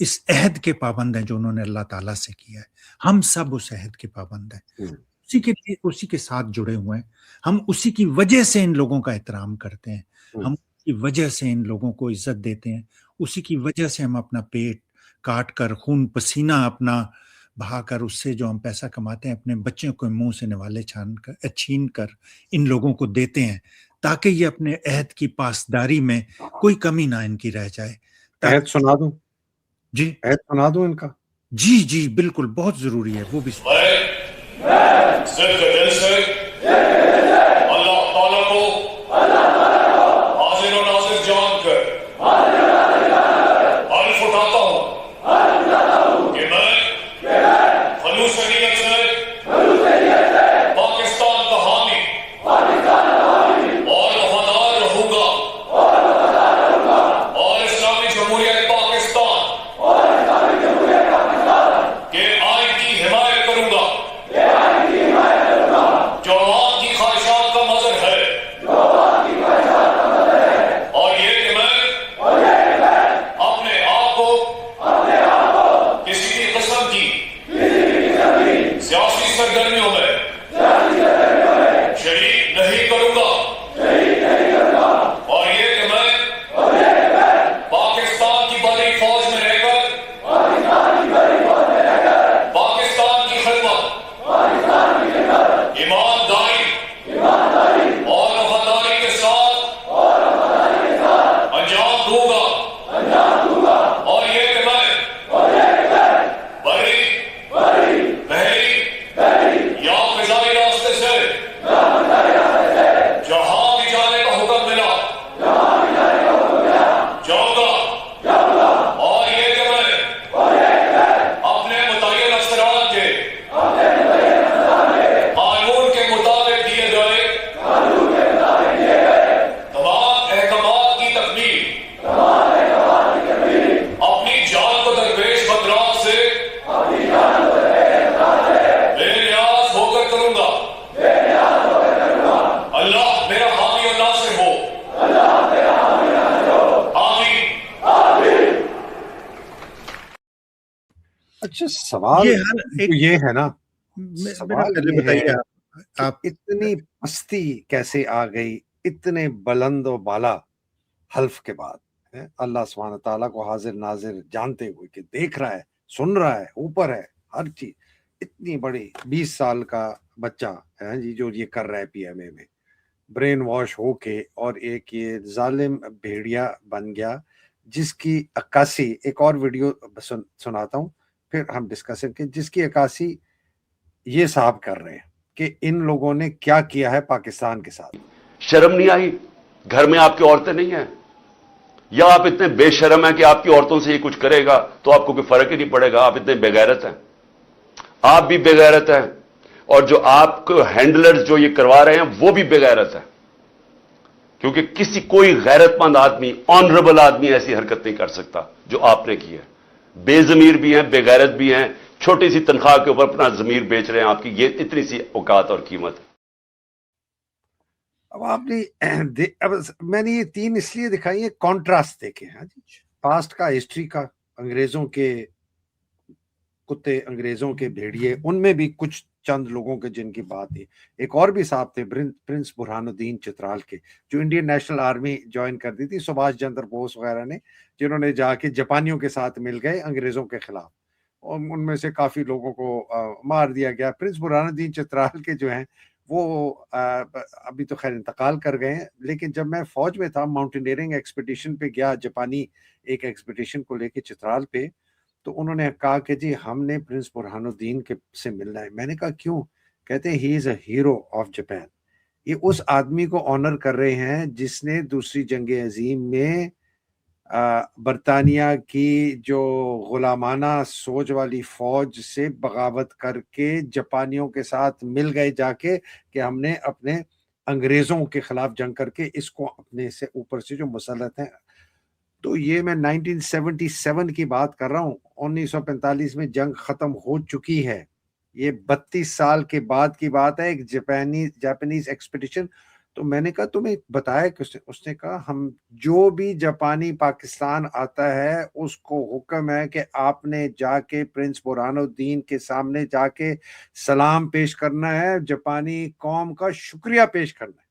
اس عہد کے پابند ہیں جو انہوں نے اللہ تعالیٰ سے کیا ہے. ہم سب اس عہد کے پابند ہیں, اسی کے لیے اسی کے ساتھ جڑے ہوئے ہیں. ہم اسی کی وجہ سے ان لوگوں کا احترام کرتے ہیں, ہم اسی کی وجہ سے ان لوگوں کو عزت دیتے ہیں, اسی کی وجہ سے ہم اپنا پیٹ کاٹ کر خون پسینہ اپنا بہا کر اس سے جو ہم پیسہ کماتے ہیں اپنے بچوں کو منہ سے نوالے چھین کر ان لوگوں کو دیتے ہیں, تاکہ یہ اپنے عہد کی پاسداری میں کوئی کمی نہ ان کی رہ جائے. عہد سنا دوں؟ جی عہد سنا دوں ان کا؟ جی جی بالکل, بہت ضروری ہے وہ بھی. صدق دل سے اللہ تعالیٰ کو حاضر و ناظر جان کر حلف اٹھاتا ہوں کہ میں خلوص نیت سے پاکستان کا حامی اور وفادار رہوں گا اور اسلامی جمہوریہ پاکستان کے آئین کی حمایت کروں گا جو عوام کی خواہشات کا مظہر ہے, اور یہ کہ میں اپنے آپ کو کسی بھی قسم کی سیاسی سرگرمیوں میں شریک نہیں کروں گا, اور یہ کہ میں پاکستان کی بڑی فوج میں رہ کر پاکستان کی خدمت ایمانداری اور وفاداری کے ساتھ انجام دوں گا, اور یہ کہ میں بری بحری یا فضائی راستے سے جہاں بھی جانے کا حکم ملا جاؤں گا, اور یہ کہ میں اپنے متعین افسران کے قانون کے مطابق دیے گئے تمام احکامات کی تکمیل اپنی جان کو درپیش خطرات سے بے نیاز ہو کر کروں گا. اللہ میرا حامی اور ناصر ہو. آمین. اچھا سوال یہ ہے نا, سوال پہلے یہ بتائیے ہے آپ. کہ اتنی پستی کیسے آ گئی اتنے بلند و بالا حلف کے بعد؟ اللہ سبحانہ تعالیٰ کو حاضر ناظر جانتے ہوئے کہ دیکھ رہا ہے, سن رہا ہے, اوپر ہے ہر چیز, اتنی بڑی 20 سال کا بچہ ہے جی جو یہ کر رہا ہے پی ایم اے میں, برین واش ہو کے, اور ایک یہ ظالم بھیڑیا بن گیا جس کی عکاسی, ایک اور ویڈیو سناتا ہوں پھر ہم ڈسکس کریں, کہ جس کی عکاسی یہ صاحب کر رہے ہیں کہ ان لوگوں نے کیا کیا ہے پاکستان کے ساتھ. شرم نہیں آئی؟ گھر میں آپ کی عورتیں نہیں ہیں؟ یا آپ اتنے بے شرم ہیں کہ آپ کی عورتوں سے یہ کچھ کرے گا تو آپ کو کوئی فرق ہی نہیں پڑے گا؟ آپ اتنے بے غیرت ہیں. آپ بھی بے غیرت ہیں, اور جو آپ کو ہینڈلرز جو یہ کروا رہے ہیں وہ بھی بے غیرت ہیں, کیونکہ کوئی غیرت مند آدمی, آنریبل آدمی ایسی حرکت نہیں کر سکتا جو آپ نے کی ہے. بے ضمیر بھی ہیں, بے غیرت بھی ہیں, چھوٹی سی تنخواہ کے اوپر اپنا ضمیر بیچ رہے ہیں آپ کی, یہ اتنی سی اوقات اور قیمت. اب آپ نے اب میں نے یہ 3 اس لیے دکھائی ہے, کانٹراسٹ دیکھیں ہاں جی, پاسٹ کا, ہسٹری کا, انگریزوں کے کتے, انگریزوں کے بھیڑیے, ان میں بھی کچھ چند لوگوں کے جن کی بات ہے. ایک اور بھی صاحب تھے پرنس برہان الدین چترال کے, جو انڈین نیشنل آرمی جوائن کر دی تھی سبھاش چندر بوس وغیرہ نے, جنہوں نے جا کے جاپانیوں کے ساتھ مل گئے انگریزوں کے خلاف, اور ان میں سے کافی لوگوں کو مار دیا گیا. پرنس برہان الدین چترال کے جو ہیں وہ ابھی تو خیر انتقال کر گئے ہیں, لیکن جب میں فوج میں تھا ماؤنٹینئرنگ ایکسپیڈیشن پہ گیا, جاپانی ایک ایکسپیڈیشن کو لے کے چترال پہ, تو انہوں نے کہا کہ جی ہم نے پرنس برہان الدین کے سے ملنا ہے. میں نے کہا کیوں؟ کہتے ہیں ہی از اے ہیرو آف جاپان. یہ اس آدمی کو آنر کر رہے ہیں جس نے دوسری جنگ عظیم میں برطانیہ کی جو غلامانہ سوچ والی فوج سے بغاوت کر کے جاپانیوں کے ساتھ مل گئے جا کے, کہ ہم نے اپنے انگریزوں کے خلاف جنگ کر کے اس کو اپنے سے اوپر سے جو مسلط ہیں. تو یہ میں 1977 کی بات کر رہا ہوں, 1945 میں جنگ ختم ہو چکی ہے, یہ 32 سال کے بعد کی بات ہے. ایک جاپانیز ایکسپیڈیشن تو میں نے کہا تمہیں بتایا کہ اس نے کہا ہم جو بھی جاپانی پاکستان آتا ہے اس کو حکم ہے کہ آپ نے جا کے پرنس برہان الدین کے سامنے جا کے سلام پیش کرنا ہے, جاپانی قوم کا شکریہ پیش کرنا ہے.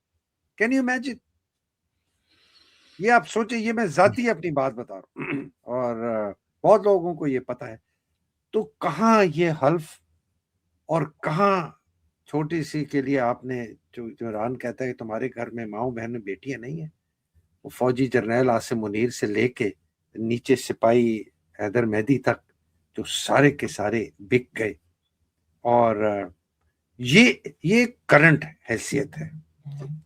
Can you imagine? یہ آپ سوچیں, یہ میں ذاتی اپنی بات بتا رہا ہوں اور بہت لوگوں کو یہ پتا ہے. تو کہاں یہ حلف اور کہاں چھوٹی سی کے لیے آپ نے جو عمران کہتا ہے کہ تمہارے گھر میں ماؤں بہنیں بیٹیاں نہیں ہیں. وہ فوجی جرنیل عاصم منیر سے لے کے نیچے سپاہی حیدر مہدی تک جو سارے کے سارے بک گئے. اور یہ کرنٹ حیثیت ہے.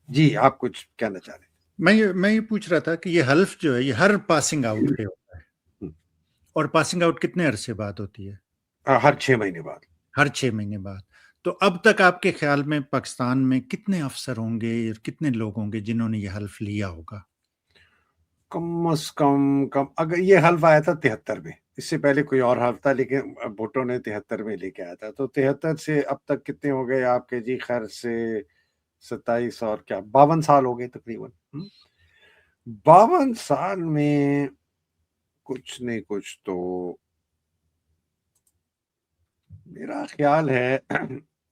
جی آپ کچھ کہنا چاہ رہے ہیں؟ میں یہ پوچھ رہا تھا کہ یہ حلف جو ہے یہ ہر پاسنگ آؤٹ پہ ہوتا ہے, اور پاسنگ آؤٹ کتنے عرصے بعد ہوتی ہے؟ ہر 6 مہینے بعد. ہر 6 مہینے بعد. تو اب تک آپ کے خیال میں پاکستان میں کتنے افسر ہوں گے اور کتنے لوگ ہوں گے جنہوں نے یہ حلف لیا ہوگا؟ کم از کم اگر یہ حلف آیا تھا 73 میں, اس سے پہلے کوئی اور حلف تھا لیکن بھٹو نے 73 میں لے کے آیا تھا. تو 73 سے اب تک کتنے ہو گئے آپ کے؟ جی خیر سے 27 اور کیا 52 سال ہو گئے تقریباً. 52 سال میں کچھ نہیں کچھ تو میرا خیال ہے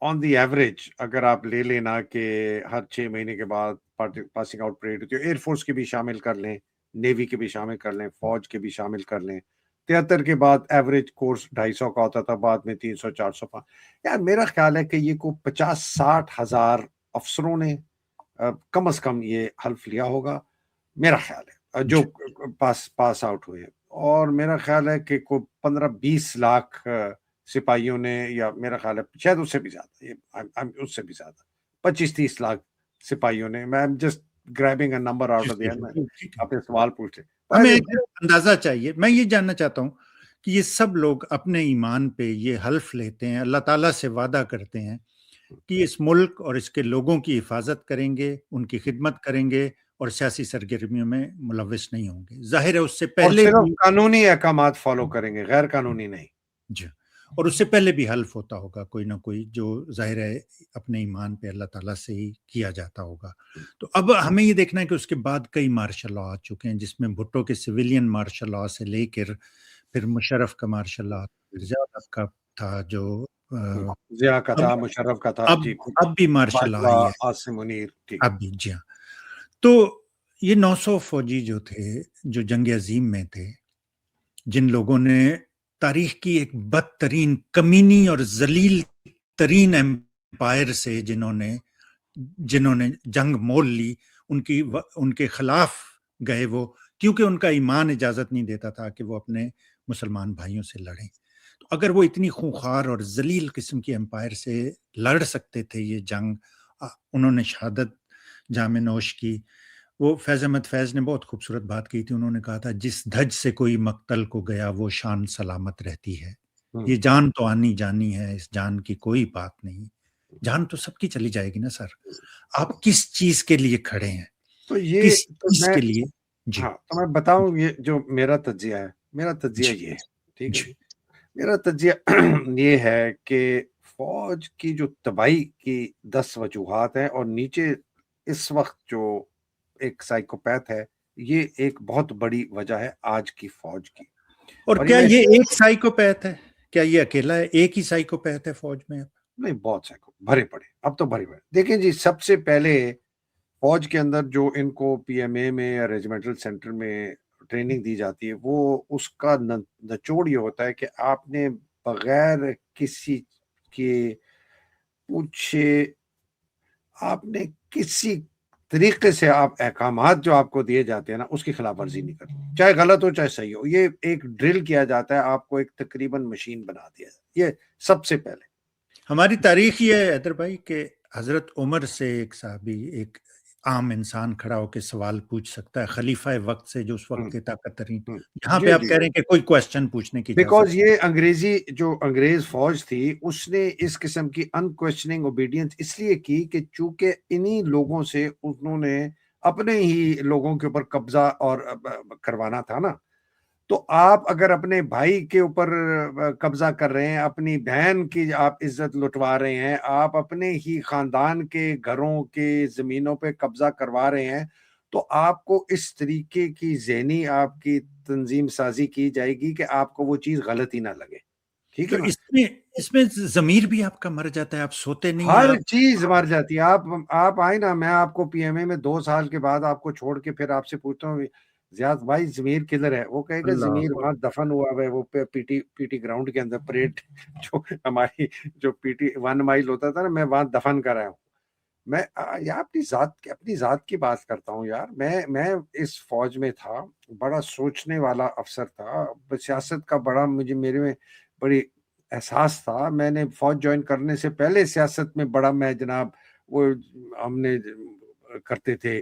آن دی ایوریج اگر آپ لے لینا کہ ہر 6 مہینے کے بعد پاسنگ آؤٹ پریڈ ہوتی ہے, ایئر فورس کے بھی شامل کر لیں, نیوی کے بھی شامل کر لیں, فوج کے بھی شامل کر لیں. 73 کے بعد ایوریج کورس 250 کا ہوتا تھا, بعد میں 300 400. یار میرا خیال ہے کہ یہ کو 50-60 ہزار افسروں نے کم از کم یہ حلف لیا ہوگا, میرا خیال ہے, جو پاس آؤٹ ہوئے. اور میرا خیال ہے کہ کو 15-20 لاکھ سپاہیوں نے, یا میرا خیال ہے شاید اس سے بھی زیادہ, اس سے بھی زیادہ 25-30 لاکھ سپاہیوں نے. میں just grabbing a number out of the air. آپ نے سوال پوچھے, ہمیں اندازہ چاہیے. میں یہ جاننا چاہتا ہوں کہ یہ سب لوگ اپنے ایمان پہ یہ حلف لیتے ہیں, اللہ تعالیٰ سے وعدہ کرتے ہیں کہ اس ملک اور اس کے لوگوں کی حفاظت کریں گے, ان کی خدمت کریں گے اور سیاسی سرگرمیوں میں ملوث نہیں ہوں گے. ظاہر ہے اس سے پہلے صرف قانونی احکامات فالو کریں گے, غیر قانونی نہیں. جی, اور اس سے پہلے بھی حلف ہوتا ہوگا کوئی نہ کوئی, جو ظاہر ہے اپنے ایمان پہ اللہ تعالیٰ سے ہی کیا جاتا ہوگا. تو اب ہمیں یہ دیکھنا ہے کہ اس کے بعد کئی مارشل لا آ چکے ہیں, جس میں بھٹو کے سویلین مارشل لا سے لے کر پھر مشرف کا مارشل لا, ضیاء کا تھا, جو ضیاء کا تھا, مشرف کا تھا, اب بھی مارشل لا آئی ہے, عاصم منیر. اب بھی. جی ہاں. تو یہ 900 فوجی جو تھے, جو جنگ عظیم میں تھے, جن لوگوں نے تاریخ کی ایک بدترین کمینی اور ذلیل ترین امپائر سے جنہوں نے جنگ مول لی, ان کے خلاف گئے وہ, کیونکہ ان کا ایمان اجازت نہیں دیتا تھا کہ وہ اپنے مسلمان بھائیوں سے لڑیں. تو اگر وہ اتنی خونخوار اور ذلیل قسم کی امپائر سے لڑ سکتے تھے یہ جنگ, انہوں نے شہادت جام نوش کی. وہ فیض احمد فیض نے بہت خوبصورت بات کی تھی, انہوں نے کہا تھا جس دھج سے کوئی مقتل کو گیا وہ شان سلامت رہتی ہے. یہ جان تو آنی جانی ہے, اس جان کی کوئی بات نہیں, جان تو سب کی چلی جائے گی نا سر. آپ کس چیز کے لیے کھڑے ہیں, تو یہ کس چیز کے لیے؟ جی ہاں, تو میں بتاؤں یہ جو میرا تجزیہ ہے, میرا تجزیہ یہ ہے, ٹھیک ہے, میرا تجزیہ یہ ہے کہ فوج کی جو تباہی کی 10 وجوہات ہیں, اور نیچے اس وقت جو ایک سائیکوپیتھ ہے, یہ ایک بہت بڑی وجہ ہے آج کی فوج کی. اور کیا یہ ایک سائیکوپیتھ ہے؟ کیا یہ اکیلا ہے؟ ایک ہی سائیکوپیتھ ہے فوج میں؟ نہیں, بہت سائیکو بھرے پڑے, اب تو بھرے پڑے. دیکھیں جی, سب سے پہلے فوج کے اندر جو ان کو پی ایم اے میں یا ریجیمنٹل سینٹر میں ٹریننگ دی جاتی ہے, وہ اس کا نچوڑ یہ ہوتا ہے کہ آپ نے بغیر کسی کے پوچھے, آپ نے کسی طریقے سے آپ احکامات جو آپ کو دیے جاتے ہیں نا, اس کی خلاف ورزی نہیں کرتے, چاہے غلط ہو چاہے صحیح ہو. یہ ایک ڈرل کیا جاتا ہے, آپ کو ایک تقریباً مشین بنا دیا جاتا ہے. یہ سب سے پہلے ہماری تاریخ یہ ہے حیدر بھائی کہ حضرت عمر سے ایک صحابی, ایک عام انسان کھڑا ہو کے سوال پوچھ سکتا ہے خلیفہ وقت سے, جو اس وقت کے طاقت ترین. یہاں پہ آپ کہہ رہے ہیں کہ کوئی کوشچن پوچھنے کی بیکاز یہ انگریز فوج تھی, اس نے اس قسم کی انکویسچننگ اوبیڈینس اس لیے کی کہ چونکہ انہی لوگوں سے انہوں نے اپنے ہی لوگوں کے اوپر قبضہ اور کروانا تھا نا, تو آپ اگر اپنے بھائی کے اوپر قبضہ کر رہے ہیں، اپنی بہن کی آپ عزت لٹوا رہے ہیں، آپ اپنے ہی خاندان کے گھروں کے زمینوں پہ قبضہ کروا رہے ہیں، تو آپ کو اس طریقے کی ذہنی آپ کی تنظیم سازی کی جائے گی کہ آپ کو وہ چیز غلط ہی نہ لگے. ٹھیک ہے تو نا؟ اس میں ضمیر بھی آپ کا مر جاتا ہے، آپ سوتے نہیں ہیں. ہر چیز مر جاتی ہے. آپ آئے نا، میں آپ کو پی ایم اے میں 2 سال کے بعد آپ کو چھوڑ کے پھر آپ سے پوچھتا ہوں زیاد بھائی ضمیر کدھر ہے؟ وہ کہے گا ضمیر وہاں دفن ہوا ہے، وہ پی ٹی گراؤنڈ کے اندر پریڈ جو ہماری جو پی ٹی 1 مائل ہوتا تھا نا، میں وہاں دفن کر رہا ہوں. میں یار اپنی ذات کی بات کرتا ہوں یار. میں اس فوج میں تھا، بڑا سوچنے والا افسر تھا، سیاست کا بڑا میرے میں بڑی احساس تھا. میں نے فوج جوائن کرنے سے پہلے سیاست میں بڑا میں جناب وہ ہم نے کرتے تھے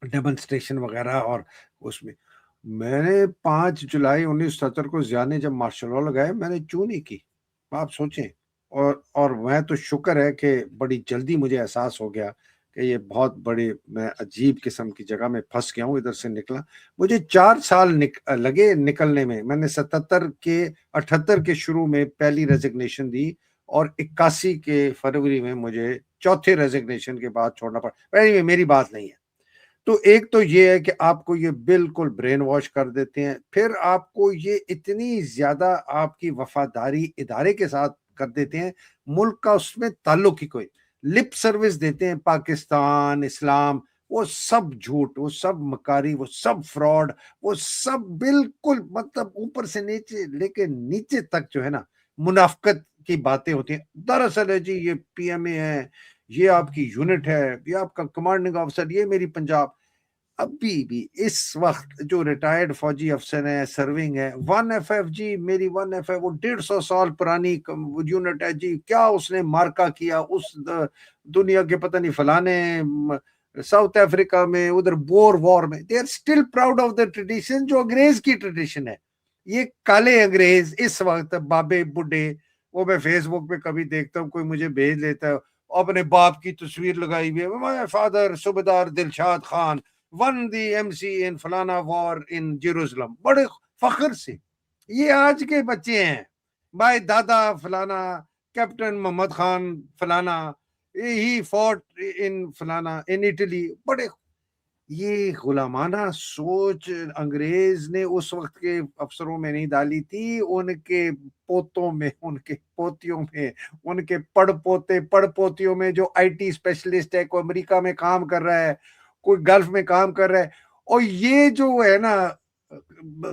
ڈیمونسٹریشن وغیرہ، اور اس میں نے 5 جولائی 1970 کو ضیاء نے جب مارشل لا لگائے میں نے چوں نہیں کی. آپ سوچیں. اور میں تو شکر ہے کہ بڑی جلدی مجھے احساس ہو گیا کہ یہ بہت بڑی میں عجیب قسم کی جگہ میں پھنس گیا ہوں. ادھر سے نکلا مجھے 4 سال لگے نکلنے میں. میں نے 78 کے شروع میں پہلی ریزگنیشن دی، اور 81 کے فروری میں مجھے چوتھے ریزگنیشن کے بعد چھوڑنا پڑا. میری بات نہیں ہے. تو ایک تو یہ ہے کہ آپ کو یہ بالکل برین واش کر دیتے ہیں، پھر آپ کو یہ اتنی زیادہ آپ کی وفاداری ادارے کے ساتھ کر دیتے ہیں، ملک کا اس میں تعلق ہی کوئی. لپ سروس دیتے ہیں پاکستان، اسلام، وہ سب جھوٹ، وہ سب مکاری، وہ سب فراڈ، وہ سب بالکل مطلب اوپر سے نیچے لے کے نیچے تک جو ہے نا منافقت کی باتیں ہوتی ہیں. دراصل ہے جی یہ پی ایم اے ہے، یہ آپ کی یونٹ ہے، یہ آپ کا کمانڈنگ آفیسر، یہ میری پنجاب. ابھی بھی اس وقت جو ریٹائرڈ فوجی افسر ہیں، سرونگ ہے، 1FF جی میری 1FF وہ 150 سال پرانی یونٹ ہے جی. کیا اس نے مارکا کیا اس دنیا کے پتہ نہیں فلانے ساؤتھ افریقہ میں، ادھر بور وار میں. They are still proud of the tradition جو انگریز کی ٹریڈیشن ہے. یہ کالے انگریز اس وقت بابے بڈھے، وہ میں فیس بک پہ کبھی دیکھتا ہوں کوئی مجھے بھیج لیتا ہے اپنے باپ کی تصویر لگائی ہوئی ہے، مائی فادر صوبیدار Dilshad Khan won the MC in فلانا وار ان جیروزلم، بڑے فخر سے. یہ آج کے بچے ہیں، بھائی دادا فلانا کیپٹن محمد خان فلانا ہی فوٹ ان فلانا ان اٹلی. بڑے یہ غلامانہ سوچ انگریز نے اس وقت کے افسروں میں نہیں ڈالی تھی، ان کے پوتوں میں، ان کے پوتیوں میں، ان کے پڑ پوتیوں میں جو IT اسپیشلسٹ ہے، کوئی امریکہ میں کام کر رہا ہے، کوئی گلف میں کام کر رہا ہے. اور یہ جو ہے نا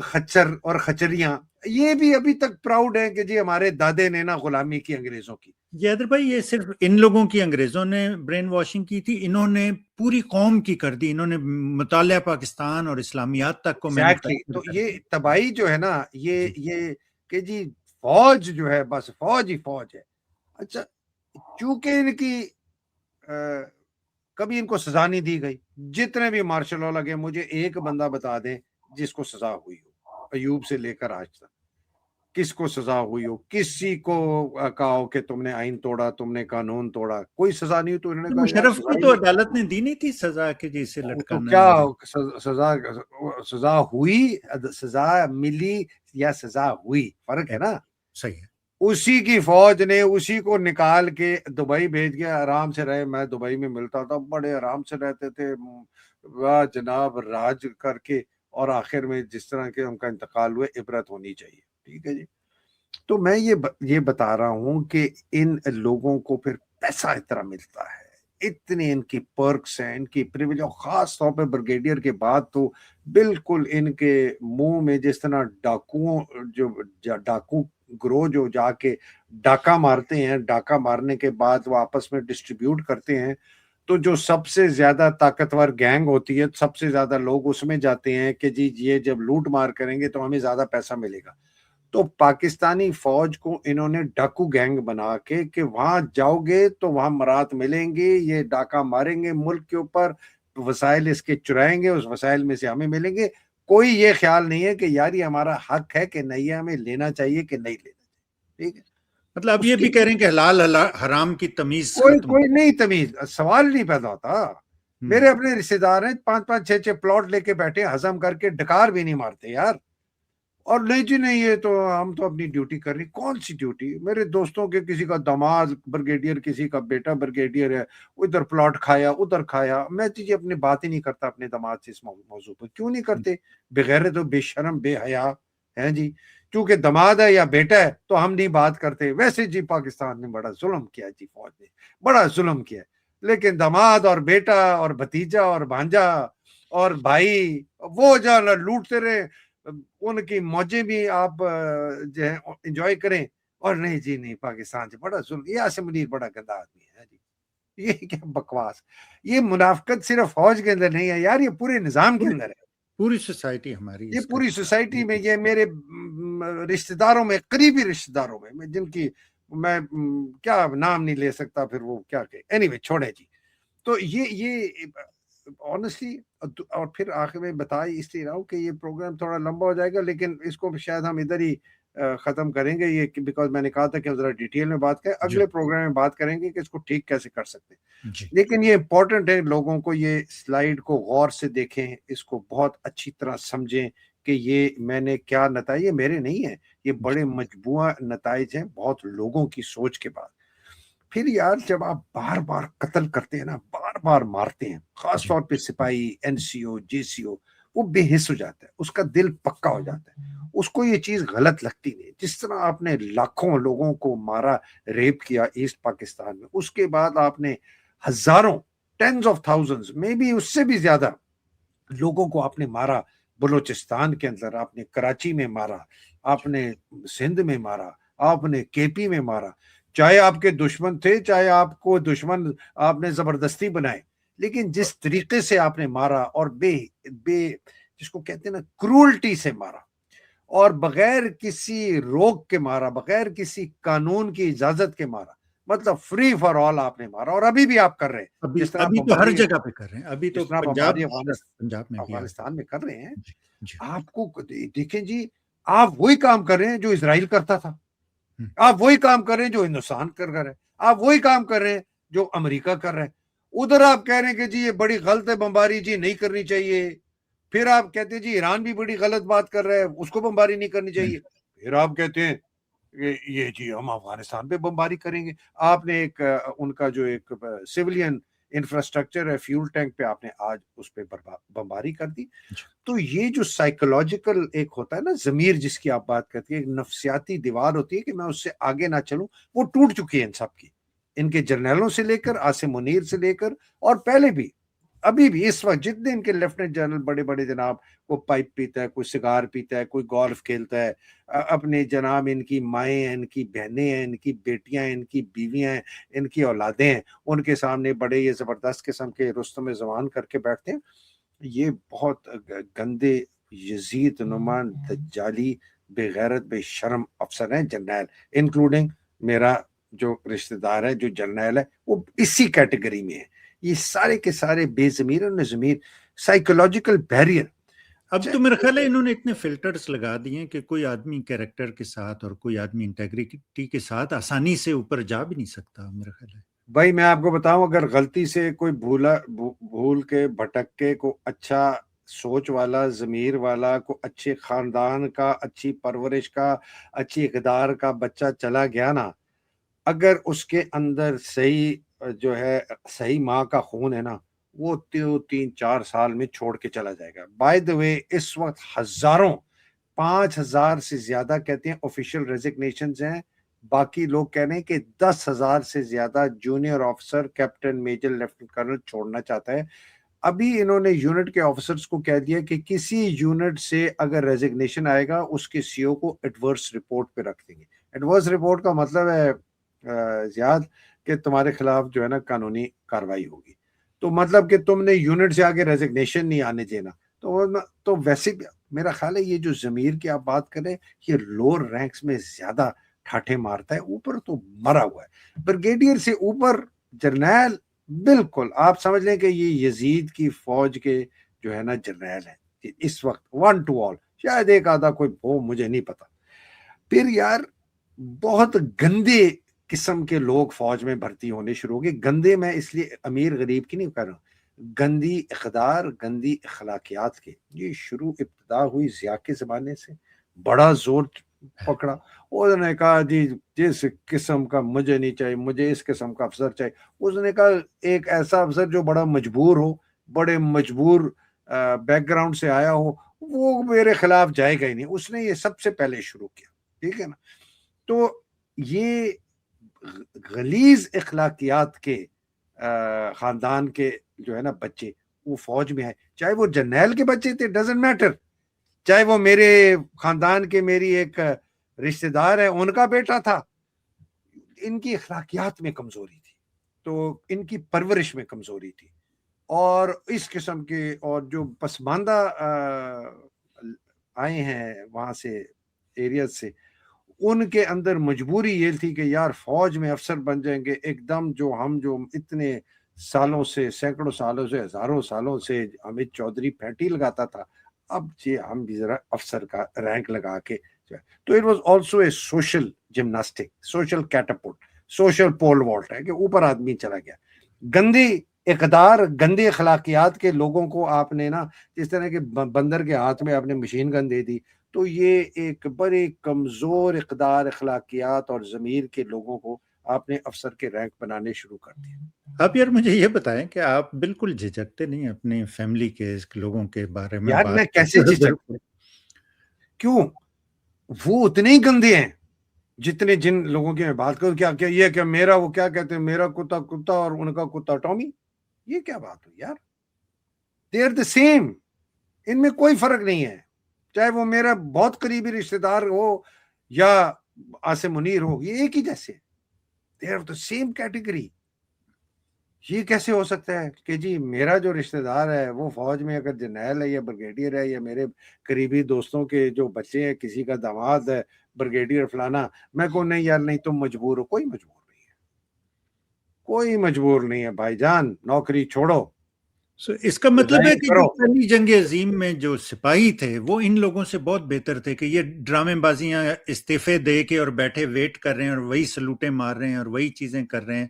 خچر اور خچریاں، یہ بھی ابھی تک پراؤڈ ہیں کہ جی ہمارے دادے نے نا غلامی کی انگریزوں کی. حیدر بھائی یہ صرف ان لوگوں کی انگریزوں نے برین واشنگ کی تھی، انہوں نے پوری قوم کی کر دی. انہوں نے مطالعہ پاکستان اور اسلامیات تک کو تو یہ تباہی جو ہے نا یہ کہ جی فوج جو ہے بس فوج ہی فوج ہے. اچھا چونکہ ان کی کبھی ان کو سزا نہیں دی گئی. جتنے بھی مارشل لا لگے مجھے ایک بندہ بتا دیں جس کو سزا ہوئی ہو، ایوب سے لے کر آج تک کس کو سزا ہوئی ہو؟ کسی کو کہا ہو کہ تم نے آئین توڑا، تم نے قانون توڑا، کوئی سزا نہیں. تو انہوں نے کہا مشرف کو تو عدالت نے دی نہیں تھی سزا کہ جی اسے لٹکانا. کیا سزا ہوئی، سزا ملی یا سزا ہوئی، فرق ہے نا. صحیح ہے. اسی کی فوج نے اسی کو نکال کے دبئی بھیج گیا. آرام سے رہے. میں دبئی میں ملتا تھا، بڑے آرام سے رہتے تھے جناب، راج کر کے. اور آخر میں جس طرح کے ان کا انتقال ہوئے، عبرت ہونی چاہیے. ٹھیک ہے جی. تو میں یہ بتا رہا ہوں کہ ان لوگوں کو پھر پیسہ اتنا ملتا ہے، اتنے ان کی پرکس ہیں، ان کی پریویلیج، اور خاص طور پہ بریگیڈیئر کے بعد تو بالکل ان کے منہ میں جس طرح ڈاکو گروہ جو جا کے ڈاکہ مارتے ہیں، ڈاکہ مارنے کے بعد وہ آپس میں ڈسٹریبیوٹ کرتے ہیں. تو جو سب سے زیادہ طاقتور گینگ ہوتی ہے، سب سے زیادہ لوگ اس میں جاتے ہیں کہ جی یہ جب لوٹ مار کریں گے تو ہمیں زیادہ پیسہ ملے گا. تو پاکستانی فوج کو انہوں نے ڈاکو گینگ بنا کے کہ وہاں جاؤ گے تو وہاں مرات ملیں گے، یہ ڈاکہ ماریں گے ملک کے اوپر، وسائل اس کے چرائیں گے، اس وسائل میں سے ہمیں ملیں گے. کوئی یہ خیال نہیں ہے کہ یار یہ ہمارا حق ہے کہ نہیں ہے، ہمیں لینا چاہیے کہ نہیں لینا چاہیے. ٹھیک ہے. مطلب اب یہ بھی کہہ رہے ہیں کہ حلال حرام کی تمیز کوئی نہیں تمیز، سوال نہیں پیدا ہوتا. میرے اپنے رشتے دار ہیں 5-5 6-6 پلاٹ لے کے بیٹھے، ہضم کر کے ڈکار بھی نہیں مارتے یار. اور نہیں جی نہیں، یہ تو ہم تو اپنی ڈیوٹی کر رہی. کون سی ڈیوٹی؟ میرے دوستوں کے کسی کا داماد بریگیڈیئر، کسی کا بیٹا بریگیڈیئر ہے، ادھر پلاٹ کھایا ادھر کھایا. میں جی اپنی بات ہی نہیں کرتا اپنے داماد سے اس موضوع پر. کیوں نہیں کرتے؟ بغیر تو بے شرم بے حیا ہیں جی. چونکہ داماد ہے یا بیٹا ہے تو ہم نہیں بات کرتے. ویسے جی پاکستان نے بڑا ظلم کیا جی، فوج نے بڑا ظلم کیا. لیکن داماد اور بیٹا اور بھتیجا اور بھانجا اور بھائی وہ جانا لوٹتے رہے، ان کی موجیں بھی آپ جو ہے انجوائے کریں. اور نہیں جی نہیں، پاکستان سے بڑا ظلم. یہ عاصم منیر بڑا گندا آدمی ہے جی. یہ کیا بکواس! یہ منافقت صرف فوج کے اندر نہیں ہے یار، یہ پورے نظام کے اندر ہے. پوری سوسائٹی ہماری یہ پوری سوسائٹی میں، یہ میرے رشتہ داروں میں، قریبی رشتہ داروں میں جن کی میں کیا نام نہیں لے سکتا، پھر وہ کیا کہ اینی وے چھوڑے جی. تو یہ آنیسٹلی. اور پھر آخر میں بتائی اس لیے رہا ہوں کہ یہ پروگرام تھوڑا لمبا ہو جائے گا، لیکن اس کو شاید ہم ادھر ہی ختم کریں گے یہ، بیکاز میں نے کہا تھا کہ ہم ذرا ڈیٹیل میں بات کریں. اگلے پروگرام میں بات کریں گے کہ اس کو ٹھیک کیسے کر سکتے ہیں. لیکن یہ امپورٹنٹ ہے لوگوں کو یہ سلائیڈ کو غور سے دیکھیں، اس کو بہت اچھی طرح سمجھیں کہ یہ میں نے کیا نتائج، یہ میرے نہیں ہیں، یہ بڑے مجموعہ نتائج ہیں بہت لوگوں کی سوچ کے بعد. پھر یار جب آپ بار بار قتل کرتے ہیں نا، بار بار مارتے ہیں، خاص طور پہ سپاہی، این سی او، جے سی او، وہ بے حس ہو جاتا ہے، اس کا دل پکا ہو جاتا ہے، اس کو یہ چیز غلط لگتی نہیں. جس طرح آپ نے لاکھوں لوگوں کو مارا، ریپ کیا ایسٹ پاکستان میں، اس کے بعد آپ نے ہزاروں، ٹینز آف تھاؤزنڈز، میں بھی اس سے بھی زیادہ لوگوں کو آپ نے مارا. بلوچستان کے اندر آپ نے کراچی میں مارا، آپ نے سندھ میں مارا، آپ نے کے پی میں مارا. چاہے آپ کے دشمن تھے، چاہے آپ کو دشمن آپ نے زبردستی بنائے، لیکن جس طریقے سے آپ نے مارا اور بے جس کو کہتے ہیں نا کرولٹی سے مارا، اور بغیر کسی روک کے مارا، بغیر کسی قانون کی اجازت کے مارا، مطلب فری فار آل آپ نے مارا. اور ابھی بھی آپ کر رہے ہیں، جس طرح ابھی تو ہر جگہ پہ کر رہے ہیں. ابھی تو پنجاب میں بھی افغانستان میں کر رہے ہیں. جی. آپ کو دیکھیں جی، آپ وہی کام کر رہے ہیں جو اسرائیل کرتا تھا، آپ وہی کام کر رہے ہیں جو ہندوستان کر رہے ہیں، آپ وہی کام کر رہے ہیں جو امریکہ کر رہے ہیں. ادھر آپ کہہ رہے ہیں کہ جی یہ بڑی غلط ہے، بمباری جی نہیں کرنی چاہیے. پھر آپ کہتے ہیں جی ایران بھی بڑی غلط بات کر رہا ہے، اس کو بمباری نہیں کرنی چاہیے. پھر آپ کہتے ہیں کہ یہ جی ہم افغانستان پہ بمباری کریں گے. آپ نے ایک ان کا جو ایک سیولین انفراسٹرکچر ہے، فیول ٹینک پہ آپ نے آج اس پہ بمباری کر دی. تو یہ جو سائیکولوجیکل ایک ہوتا ہے نا ضمیر، جس کی آپ بات کرتی ہے، ایک نفسیاتی دیوار ہوتی ہے کہ میں اس سے آگے نہ چلوں، وہ ٹوٹ چکی ہے ان سب کی، ان کے جرنیلوں سے لے کر، عاصم منیر سے لے کر، اور پہلے بھی، ابھی بھی اس وقت جتنے ان کے لیفٹیننٹ جنرل بڑے بڑے جناب، کوئی پائپ پیتا ہے، کوئی سگار پیتا ہے، کوئی گولف کھیلتا ہے، اپنے جناب ان کی مائیں ہیں، ان کی بہنیں ہیں، ان کی بیٹیاں ہیں، ان کی بیویاں ہیں، ان کی اولادیں ہیں، ان کے سامنے بڑے یہ زبردست قسم کے رستم زمان کر کے بیٹھتے ہیں. یہ بہت گندے یزید نما دجالی بے غیرت بے شرم افسر ہیں جرنیل، انکلوڈنگ میرا جو رشتہ دار ہے جو جرنیل ہے وہ اسی کیٹیگری میں ہے. یہ سارے کے سارے بے ضمیر اور ضمیر، سائیکولوجیکل بیریئر. اب تو میرا خیال ہے انہوں نے اتنے فلٹرز لگا دیے ہیں کہ کوئی آدمی کیریکٹر کے ساتھ اور کوئی آدمی انٹیگریٹی کے ساتھ آسانی سے اوپر جا بھی نہیں سکتا میرا خیال ہے. بھائی میں آپ کو بتاؤں، اگر غلطی سے کوئی بھول کے بھٹک کے کو اچھا سوچ والا، ضمیر والا، کو اچھے خاندان کا، اچھی پرورش کا، اچھی اقدار کا بچہ چلا گیا نا، اگر اس کے اندر صحیح جو ہے صحیح ماں کا خون ہے نا، وہ 3-4 سال میں چھوڑ کے چلا جائے گا. بائی دا وے اس وقت ہزاروں، 5,000 سے زیادہ کہتے ہیں آفیشیل ریزگنیشنز ہیں. باقی لوگ کہہ رہے ہیں کہ 10,000 سے زیادہ junior officer, captain, major, lieutenant colonel چھوڑنا چاہتا ہے. ابھی انہوں نے یونٹ کے آفیسرز کو کہہ دیا کہ کسی یونٹ سے اگر ریزگنیشن آئے گا اس کے سی او کو ایڈورس رپورٹ پہ رکھ دیں گے. ایڈورس رپورٹ کا مطلب ہے زیاد کہ تمہارے خلاف جو ہے نا قانونی کاروائی ہوگی. تو مطلب کہ تم نے یونٹ سے آگے ریزگنیشن نہیں آنے دینا. تو ویسے بھی میرا خیال ہے یہ جو ضمیر کی آپ بات کریں، یہ لوور رینکس میں زیادہ ٹھاٹھے مارتا ہے، اوپر تو مرا ہوا ہے. بریگیڈیئر سے اوپر جرنیل، بالکل آپ سمجھ لیں کہ یہ یزید کی فوج کے جو ہے نا جرنیل ہیں اس وقت، 1 to all. شاید ایک آدھا کوئی ہو، مجھے نہیں پتا. پھر یار بہت گندے قسم کے لوگ فوج میں بھرتی ہونے شروع ہو گئے. گندے میں اس لیے امیر غریب کی نہیں کر رہا ہوں، گندی اقدار، گندی اخلاقیات کے. یہ شروع ابتدا ہوئی ضیاء کے زمانے سے، بڑا زور پکڑا. اس نے کہا جی جس قسم کا مجھے نہیں چاہیے, مجھے اس قسم کا افسر چاہیے. اس نے کہا ایک ایسا افسر جو بڑا مجبور ہو, بڑے مجبور بیک گراؤنڈ سے آیا ہو, وہ میرے خلاف جائے گا ہی نہیں. اس نے یہ سب سے پہلے شروع کیا, ٹھیک ہے نا. تو یہ غلیظ اخلاقیات کے خاندان کے جو ہے نا بچے وہ فوج میں ہے, چاہے وہ جرنیل کے بچے تھے, ڈزنٹ میٹر, چاہے وہ میرے خاندان کے میری ایک رشتہ دار ہے ان کا بیٹا تھا. ان کی اخلاقیات میں کمزوری تھی, تو ان کی پرورش میں کمزوری تھی, اور اس قسم کے اور جو پسماندہ آئے ہیں وہاں سے ایریاز سے, ان کے اندر مجبوری یہ تھی کہ یار فوج میں افسر بن جائیں گے ایک دم, جو اتنے سالوں سے, سینکڑوں سالوں سے, ہزاروں سالوں سے حمید چودھری پھینٹی لگاتا تھا, اب جی ہم بھی ذرا افسر کا رینک لگا کے. تو it was also a social gymnastic, social catapult, social pole vault ہے کہ اوپر آدمی چلا گیا. گندی اقدار, گندے اخلاقیات کے لوگوں کو آپ نے نا جس طرح کے بندر کے ہاتھ میں آپ نے مشین گن دے دی, تو یہ ایک بڑے کمزور اقدار, اخلاقیات اور ضمیر کے لوگوں کو آپ نے افسر کے رینک بنانے شروع کر دیے. آپ یار مجھے یہ بتائیں کہ آپ بالکل جھجکتے نہیں اپنی فیملی کے لوگوں کے بارے میں یار بات میں کیسے جھجکتا, کیوں؟ وہ اتنے ہی گندے ہیں جتنے جن لوگوں کی میں بات کروں. کیا یہ کہ میرا وہ کیا کہتے ہیں, میرا کتا اور ان کا کتا ٹامی, یہ کیا بات ہو یار؟ دے آر دا سیم, ان میں کوئی فرق نہیں ہے, چاہے وہ میرا بہت قریبی رشتہ دار ہو یا عاصم منیر ہو, یہ ایک ہی جیسے, they are the same category. یہ کیسے ہو سکتا ہے کہ جی میرا جو رشتہ دار ہے وہ فوج میں اگر جرنیل ہے یا بریگیڈیئر ہے, یا میرے قریبی دوستوں کے جو بچے ہیں کسی کا داماد ہے بریگیڈیئر فلانا, میں کہوں نہیں یار نہیں تم مجبور ہو. کوئی مجبور نہیں ہے, کوئی مجبور نہیں ہے بھائی جان, نوکری چھوڑو. اس کا مطلب ہے کہ جو کرو. پہلی جنگ عظیم میں جو سپاہی تھے وہ ان لوگوں سے بہت بہتر تھے کہ یہ ڈرامے بازیاں استعفے دے کے اور بیٹھے ویٹ کر رہے ہیں اور وہی سلوٹیں مار رہے ہیں اور وہی چیزیں کر رہے ہیں.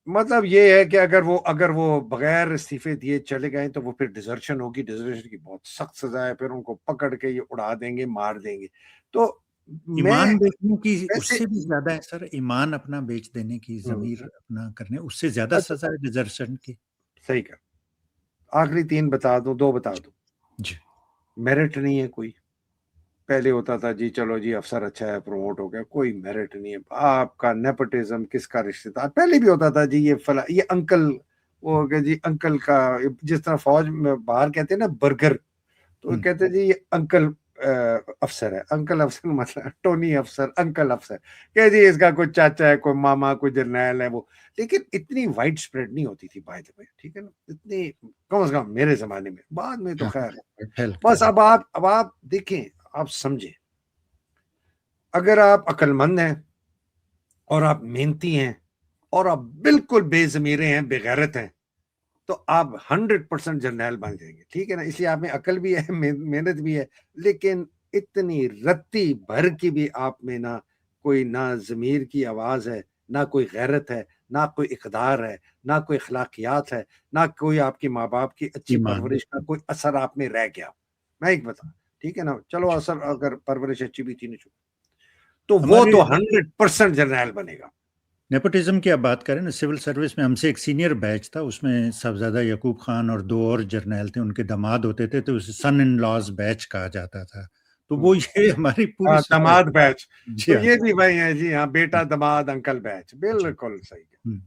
مطلب یہ ہے کہ اگر وہ بغیر استعفے دیے چلے گئے تو وہ پھر ڈیزرشن ہوگی, ڈیزرشن کی بہت سخت سزا ہے, پھر ان کو پکڑ کے یہ اڑا دیں گے, مار دیں گے. تو ایمان بیچنے کی اس سے بھی زیادہ ہے سر, ایمان اپنا بیچ دینے کی, ضمیر اپنا کرنے, اس سے زیادہ سزا ہے ڈیزرشن کی. صحیح کر. آخری 3 بتا دوں, 2 بتا دوں. جی میرٹ نہیں ہے کوئی. پہلے ہوتا تھا جی چلو جی افسر اچھا ہے پروموٹ ہو گیا, کوئی میرٹ نہیں ہے. آپ کا نیپوٹزم, کس کا رشتہ دار, پہلے بھی ہوتا تھا جی یہ فلاں, یہ انکل, وہ ہو گیا جی انکل کا, جس طرح فوج میں باہر کہتے ہیں نا برگر, تو کہتے ہیں جی یہ انکل افسر ہے. انکل افسر مطلب ٹونی افسر, انکل افسر, کہ جی اس کا کوئی چاچا ہے, کوئی ماما, کوئی جرنیل ہے وہ. لیکن اتنی وائڈ سپریڈ نہیں ہوتی تھی بائی دا وے, ٹھیک ہے نا, اتنی کم از کم میرے زمانے میں. بعد میں تو خیر بس. اب آپ دیکھیں, آپ سمجھیں, اگر آپ عقل مند ہیں اور آپ محنتی ہیں اور آپ بالکل بے ضمیرے ہیں, بے غیرت ہیں, تو آپ 100% جرنیل بن جائیں گے, ٹھیک ہے نا. اس لیے آپ میں عقل بھی ہے, محنت بھی ہے, لیکن اتنی رتی بھر کی بھی آپ میں نہ ضمیر کی آواز ہے, نہ کوئی غیرت ہے, نہ کوئی اقدار ہے, نہ کوئی اخلاقیات ہے, نہ کوئی آپ کی ماں باپ کی اچھی پرورش کا کوئی اثر آپ میں رہ گیا. میں ایک بتا, ٹھیک ہے نا, چلو اثر اگر پرورش اچھی بھی تھی نہیں, تو وہ تو 100% جرنیل بنے گا. نیپوٹزم کی آپ بات کریں نا, سول سروس میں ہم سے ایک سینئر بیچ تھا, اس میں صاحبزادہ یعقوب خان اور 2 اور جرنیل تھے, ان کے داماد ہوتے تھے, تو اسے سن ان لاز بیچ کہا جاتا تھا. تو وہ یہ ہماری پوری داماد بیچ, جی تو یہ بھی بھائی ہے جی ہاں, بیٹا داماد انکل بیچ, بالکل صحیح.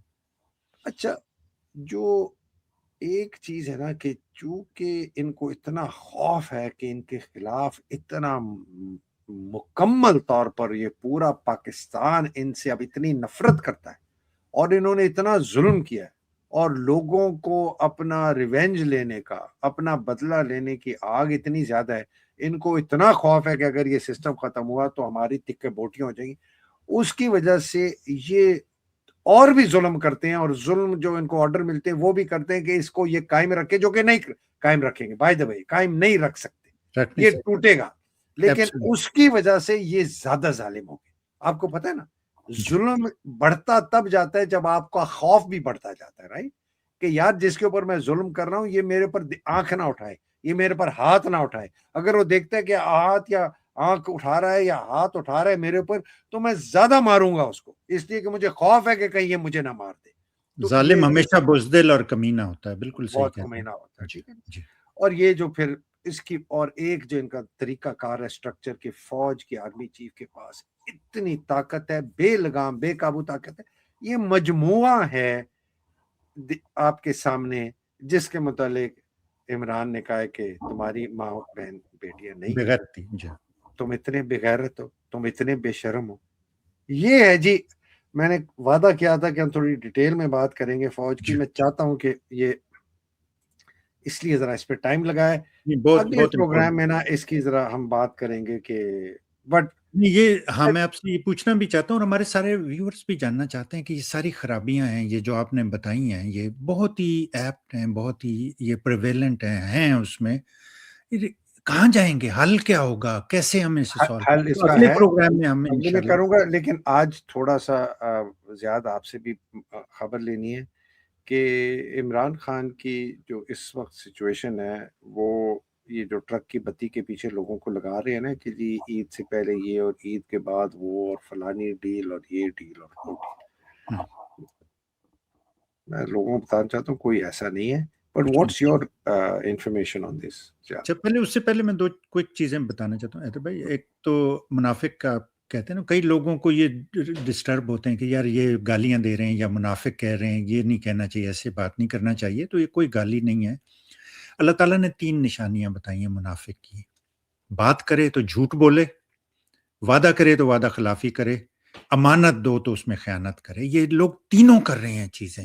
اچھا, جو ایک چیز ہے نا کہ چونکہ ان کو اتنا خوف ہے کہ ان کے خلاف اتنا مکمل طور پر یہ پورا پاکستان ان سے اب اتنی نفرت کرتا ہے, اور انہوں نے اتنا ظلم کیا ہے, اور لوگوں کو اپنا ریونج لینے کا, اپنا بدلہ لینے کی آگ اتنی زیادہ ہے, ان کو اتنا خوف ہے کہ اگر یہ سسٹم ختم ہوا تو ہماری تکے بوٹیاں ہو جائیں گی. اس کی وجہ سے یہ اور بھی ظلم کرتے ہیں, اور ظلم جو ان کو آرڈر ملتے ہیں وہ بھی کرتے ہیں کہ اس کو یہ قائم رکھے, جو کہ نہیں قائم رکھیں گے. بائی دا وے قائم نہیں رکھ سکتے, یہ ٹوٹے گا, لیکن اس کی وجہ سے یہ زیادہ ظالم ہو گئے. آپ کو پتہ ہے نا, ظلم بڑھتا تب جاتا ہے جب آپ کا خوف بھی بڑھتا جاتا ہے, رائٹ, کہ یار جس کے اوپر میں ظلم کر رہا ہوں یہ میرے پر آنکھ نہ اٹھائے, یہ میرے پر ہاتھ نہ اٹھائے. اگر وہ دیکھتا ہے کہ ہاتھ یا آنکھ اٹھا رہا ہے یا ہاتھ اٹھا رہا ہے میرے اوپر تو میں زیادہ ماروں گا اس کو, اس لیے کہ مجھے خوف ہے کہ کہیں یہ مجھے نہ مار دے. تو ظالم یہ ہمیشہ بزدل اور کمینہ ہوتا ہے, بالکل صحیح بہت کہتے ہیں. کمینہ ہوتا ہے, جی ٹھیک ہے. جی اور یہ جو پھر اس کی اور ایک جو ان کا طریقہ کار ہے اسٹرکچر کے, فوج کے آرمی چیف کے پاس اتنی طاقت ہے, بے لگام بے قابو طاقت ہے. یہ مجموعہ ہے آپ کے سامنے جس کے متعلق عمران نے کہا ہے کہ تمہاری ماں بہن بیٹیاں نہیں, بغیرتی. جی تم اتنے بغیرت ہو, تم اتنے بے شرم ہو. یہ ہے جی, میں نے وعدہ کیا تھا کہ ہم تھوڑی ڈیٹیل میں بات کریں گے فوج کی. جی. میں چاہتا ہوں کہ یہ اس لیے ذرا اس پہ ٹائم لگا ہے. بہت اگلے بہت پروگرام میں نا اس کی ذرا ہم بات کریں گے کہ بٹ یہ ہاں میں آپ سے یہ پوچھنا بھی چاہتا ہوں اور ہمارے سارے ویورز بھی جاننا چاہتے ہیں کہ یہ ساری خرابیاں ہیں, یہ جو آپ نے بتائی ہیں, یہ بہت ہی ایپٹ ہیں, بہت ہی یہ پریویلنٹ ہیں اس میں. کہاں جائیں گے, حل کیا ہوگا, کیسے ہم اسے سالو حل اس کا اگلے ہے, پروگرام میں ہم اگلے میں انشاءاللہ کروں گا. لیکن آج تھوڑا سا زیادہ آپ سے بھی خبر لینی ہے کہ عمران خان کی جو اس وقت سچویشن ہے, وہ یہ جو ٹرک کی بتی کے پیچھے لوگوں کو لگا رہے ہیں نا کہ جی عید سے پہلے یہ اور عید کے بعد وہ اور فلانی ڈیل اور یہ ڈیل اور وہ ڈیل, میں لوگوں کو بتانا چاہتا ہوں کوئی ایسا نہیں ہے. But what's your information on this? پہلے اس سے پہلے میں 2 کوئک چیزیں بتانا چاہتا ہوں حیدر بھائی. ایک تو منافق کا کہتے ہیں نا, کئی لوگوں کو یہ ڈسٹرب ہوتے ہیں کہ یار یہ گالیاں دے رہے ہیں یا منافق کہہ رہے ہیں, یہ نہیں کہنا چاہیے, ایسے بات نہیں کرنا چاہیے. تو یہ کوئی گالی نہیں ہے. اللہ تعالیٰ نے 3 نشانیاں بتائی ہیں منافق کی. بات کرے تو جھوٹ بولے, وعدہ کرے تو وعدہ خلافی کرے, امانت دو تو اس میں خیانت کرے. یہ لوگ تینوں کر رہے ہیں چیزیں,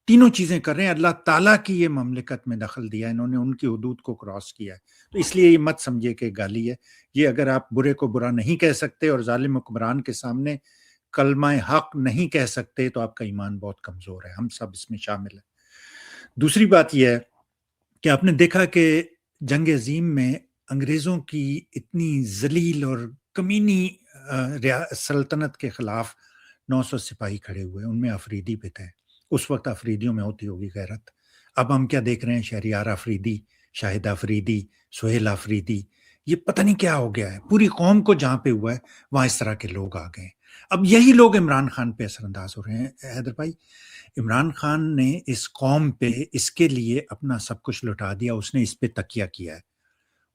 تینوں چیزیں کر رہے ہیں. اللہ تعالیٰ کی یہ مملکت میں دخل دیا, انہوں نے ان کی حدود کو کراس کیا ہے. تو اس لیے یہ مت سمجھے کہ گالی ہے. یہ اگر آپ برے کو برا نہیں کہہ سکتے اور ظالم حکمران کے سامنے کلمہ حق نہیں کہہ سکتے تو آپ کا ایمان بہت کمزور ہے. ہم سب اس میں شامل ہیں. دوسری بات یہ ہے کہ آپ نے دیکھا کہ جنگ عظیم میں انگریزوں کی اتنی ذلیل اور کمینی سلطنت کے خلاف 900 سپاہی کھڑے ہوئے, ان میں آفریدی بھی تھے. اس وقت آفریدیوں میں ہوتی ہوگی غیرت. اب ہم کیا دیکھ رہے ہیں, شہریار آفریدی, شاہد آفریدی, سہیل آفریدی, یہ پتہ نہیں کیا ہو گیا ہے. پوری قوم کو جہاں پہ ہوا ہے وہاں اس طرح کے لوگ آ گئے. اب یہی لوگ عمران خان پہ اثر انداز ہو رہے ہیں. حیدر بھائی, عمران خان نے اس قوم پہ اس کے لیے اپنا سب کچھ لٹا دیا. اس نے اس پہ تکیہ کیا ہے.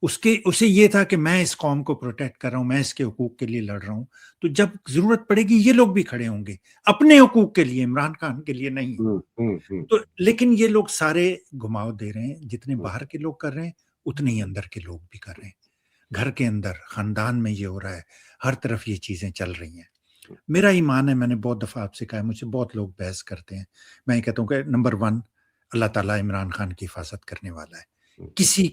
اسے یہ تھا کہ میں اس قوم کو پروٹیکٹ کر رہا ہوں, میں اس کے حقوق کے لیے لڑ رہا ہوں. تو جب ضرورت پڑے گی یہ لوگ بھی کھڑے ہوں گے اپنے حقوق کے لیے, عمران خان کے لیے نہیں. تو لیکن یہ لوگ سارے گھماؤ دے رہے ہیں. جتنے باہر کے لوگ کر رہے ہیں اتنے ہی اندر کے لوگ بھی کر رہے ہیں. گھر کے اندر, خاندان میں یہ ہو رہا ہے, ہر طرف یہ چیزیں چل رہی ہیں. میرا ایمان ہے, میں نے بہت دفعہ آپ سے کہا ہے, مجھ سے بہت لوگ بحث کرتے ہیں, میں یہ کہتا ہوں کہ نمبر 1 اللہ تعالیٰ عمران خان کی حفاظت کرنے والا ہے. کسی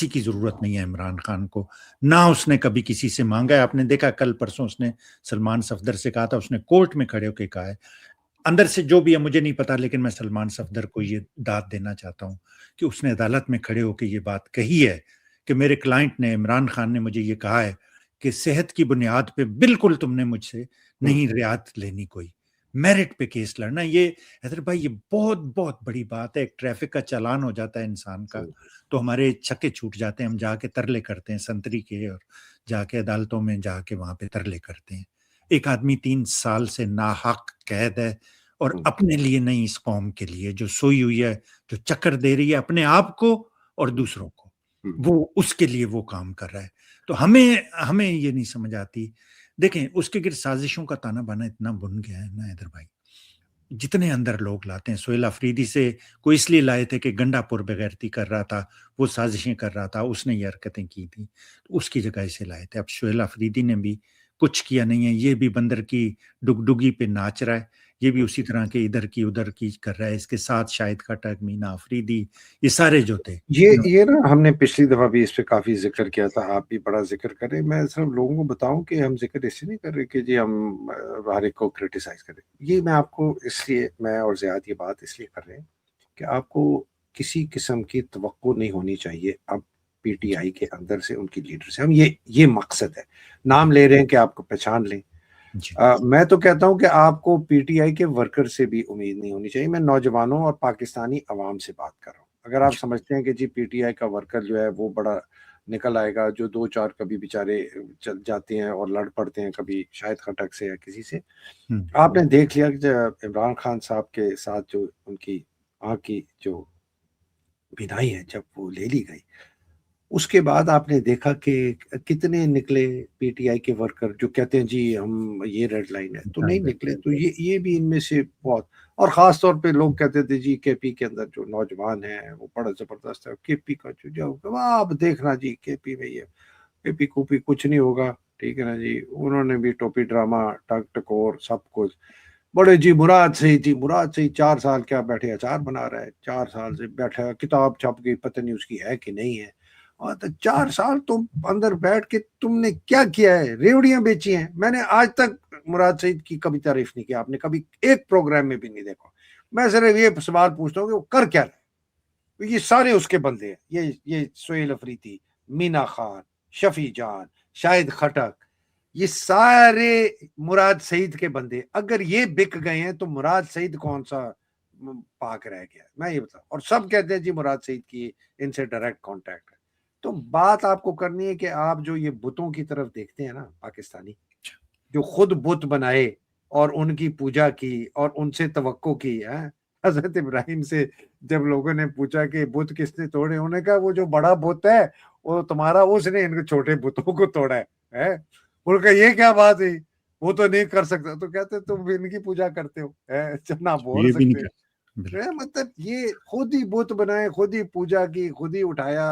کی ضرورت نہیں ہے عمران خان کو, نہ اس نے کبھی کسی سے مانگا ہے. آپ نے دیکھا کل پرسوں اس نے سلمان صفدر سے کہا تھا, اس نے کورٹ میں کھڑے ہو کے کہا ہے, اندر سے جو بھی ہے مجھے نہیں پتا, لیکن میں سلمان صفدر کو یہ داد دینا چاہتا ہوں کہ اس نے عدالت میں کھڑے ہو کے یہ بات کہی ہے کہ میرے کلائنٹ نے, عمران خان نے مجھے یہ کہا ہے کہ صحت کی بنیاد پہ بالکل تم نے مجھ سے نہیں رعایت لینی, کوئی میرٹ پہ کیس لڑنا. یہ حیدر بھائی یہ بہت بہت بڑی بات ہے. ایک ٹریفک کا چالان ہو جاتا ہے انسان کا تو ہمارے چھکے چھوٹ جاتے ہیں, ہم جا کے ترلے کرتے ہیں سنتری کے, اور جا کے عدالتوں میں جا کے وہاں پہ ترلے کرتے ہیں. ایک آدمی 3 سال سے ناحق قید ہے, اور اپنے لیے نہیں, اس قوم کے لیے جو سوئی ہوئی ہے, جو چکر دے رہی ہے اپنے آپ کو اور دوسروں کو, وہ اس کے لیے وہ کام کر رہا ہے. تو ہمیں یہ نہیں سمجھ آتی. دیکھیں اس کے گرد سازشوں کا تانا بانا اتنا بن گیا ہے نا حیدر بھائی, جتنے اندر لوگ لاتے ہیں. سہیل آفریدی سے کوئی اس لیے لائے تھے کہ گنڈا پور بغیرتی کر رہا تھا, وہ سازشیں کر رہا تھا, اس نے یہ حرکتیں کی تھیں, تو اس کی جگہ اسے لائے تھے. اب سہیل آفریدی نے بھی کچھ کیا نہیں ہے, یہ بھی بندر کی ڈگڈگی پہ ناچ رہا ہے, یہ بھی اسی طرح کے ادھر کی ادھر کی کر رہا ہے. اس کے ساتھ شاہد خٹک, مینا آفریدی, یہ سارے جو تھے. یہ نا ہم نے پچھلی دفعہ بھی اس پہ کافی ذکر کیا تھا, آپ بھی بڑا ذکر کریں. میں صرف لوگوں کو بتاؤں کہ ہم ذکر اس سے نہیں کر رہے کہ جی ہم ہر ایک کو کرٹیسائز کریں. یہ میں آپ کو اس لیے, میں اور زیاد یہ بات اس لیے کر رہے ہیں کہ آپ کو کسی قسم کی توقع نہیں ہونی چاہیے اب پی ٹی آئی کے اندر سے, ان کی لیڈر سے. ہم یہ مقصد ہے, نام لے رہے ہیں کہ آپ کو پہچان لیں. میں تو کہتا ہوں کہ آپ کو پی ٹی آئی کے ورکر سے بھی امید نہیں ہونی چاہیے. میں نوجوانوں اور پاکستانی عوام سے بات کر رہا ہوں. اگر آپ سمجھتے ہیں کہ جی پی ٹی آئی کا ورکر جو ہے وہ بڑا نکل آئے گا, جو 2-4 کبھی بیچارے چل جاتے ہیں اور لڑ پڑتے ہیں کبھی شاہد خٹک سے یا کسی سے. آپ نے دیکھ لیا کہ جب عمران خان صاحب کے ساتھ جو ان کی آنکھ کی جو بینائی ہے جب وہ لے لی گئی, اس کے بعد آپ نے دیکھا کہ کتنے نکلے پی ٹی آئی کے ورکر جو کہتے ہیں جی ہم یہ ریڈ لائن ہے, تو نہیں نکلے. تو یہ بھی ان میں سے بہت, اور خاص طور پہ لوگ کہتے تھے جی کے پی کے اندر جو نوجوان ہیں وہ بڑا زبردست ہے, کے پی کا جو آپ دیکھنا جی کے پی میں یہ کے پی کوپی کچھ نہیں ہوگا, ٹھیک ہے نا جی. انہوں نے بھی ٹوپی ڈرامہ ٹک ٹکور سب کچھ بڑے جی مراد صحیح 4 سال کیا بیٹھے اچار بنا رہا ہے, 4 سال سے بیٹھا, کتاب چھپ گئی پتہ نہیں اس کی ہے کہ نہیں ہے. اور 4 سال تم اندر بیٹھ کے تم نے کیا کیا ہے؟ ریوڑیاں بیچی ہیں. میں نے آج تک مراد سعید کی کبھی تعریف نہیں کی, آپ نے کبھی ایک پروگرام میں بھی نہیں دیکھا. میں صرف یہ سوال پوچھتا ہوں کہ وہ کر کیا رہے. یہ سارے اس کے بندے ہیں, یہ سہیل افریدی, مینا خان, شفیع جان, شاہد خٹک, یہ سارے مراد سعید کے بندے. اگر یہ بک گئے ہیں تو مراد سعید کون سا پاک رہ گیا, میں یہ بتاؤں. اور سب کہتے ہیں جی مراد سعید کی ان سے ڈائریکٹ کانٹیکٹ ہے. تو بات آپ کو کرنی ہے کہ آپ جو یہ بتوں کی طرف دیکھتے ہیں نا پاکستانی, جو خود بت بنائے اور ان کی پوجا کی اور ان سے توقع کی ہے. حضرت ابراہیم سے جب لوگوں نے پوچھا کہ بت کس نے توڑے, انہوں نے کہا وہ جو بڑا بت ہے وہ تمہارا, اس نے ان کے چھوٹے بتوں کو توڑا ہے. ان کا یہ کیا بات ہے, وہ تو نہیں کر سکتا. تو کہتے تم ان کی پوجا کرتے ہو, نہ بول سکتے. مطلب یہ خود ہی بت بنائے, خود ہی پوجا کی, خود ہی اٹھایا